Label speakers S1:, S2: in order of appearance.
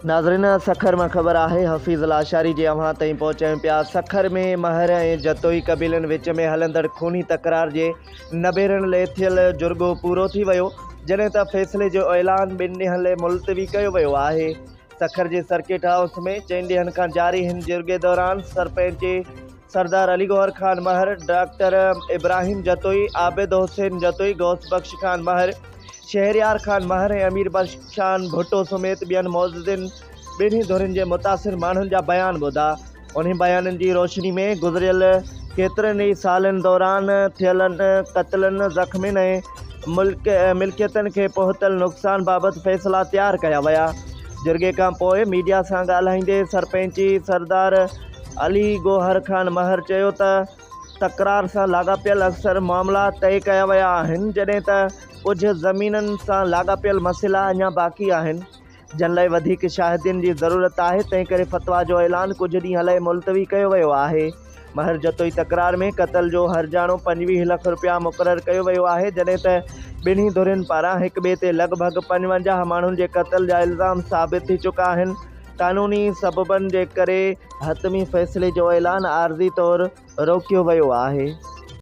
S1: नाज़रीन सखर में खबर है हफ़ीज़ लाशारी जी अवां ताईं पहुचायूं पिया। सखर में महर ऐं जतोई कबीलन विच में हलंदड़ खूनी तकरार जे नबेरन लाइ थियल जुर्गो पूरो थी वियो, जॾहिं त फ़ैसिले जो ऐलान 2 ॾींहनि लाइ मुलतवी कयो वियो आहे। सखर जे सर्किट हाउस में 4 ॾींहनि खां जारी हिन जुर्गे दौरान सरपंच सरदार अली गौहर खान महर, डॉक्टर इब्राहिम जतोई, आबिद हुसैन जतोई, गौस बख्श खान महर, शहरयार खान महर ऐं अमीर बख्शान भुट्टो समेत ॿियनि मौजूदन ॿिन्ही धुरनि जे मुतासिर माण्हुनि जा बयान ॿुधा। उन्हीं बयाननि जी रोशनी में गुज़रियल केतिरनि ई सालनि दौरान थियलनि क़त्लनि, ज़ख़्मियुनि ऐं मिल्कियतनि खे पहुतल नुक़सान बाबति फ़ैसिला तयारु कया विया। जुर्गे खां पोइ मीडिया सां ॻाल्हाईंदे सरपंच सरदार अली गौहर खान महर चयो त तकरार सां लाॻापियल अक्सर मामला तय कया विया आहिनि, जॾहिं त कुझु ज़मीननि सां लाॻापियल मसइला अञा बाक़ी आहिनि जिन लाइ वधीक शाहिदियुनि जी ज़रूरत आहे। तंहिं करे फ़तवा जो ऐलान कुझु ॾींहं लाइ मुलतवी कयो वियो आहे। महर जतोई तकरार में क़त्ल जो हर्जानो 25 लख रुपया मुक़ररु कयो वियो आहे, जॾहिं त ॿिन्ही धुरनि पारां हिक ॿिए ते लॻभॻि 55 माण्हुनि जे क़त्ल जा इल्ज़ाम साबित थी चुका आहिनि। क़ानूनी सबबनि जे करे हतमी फ़ैसिले जो ऐलान आर्ज़ी तौरु रोकियो वियो आहे।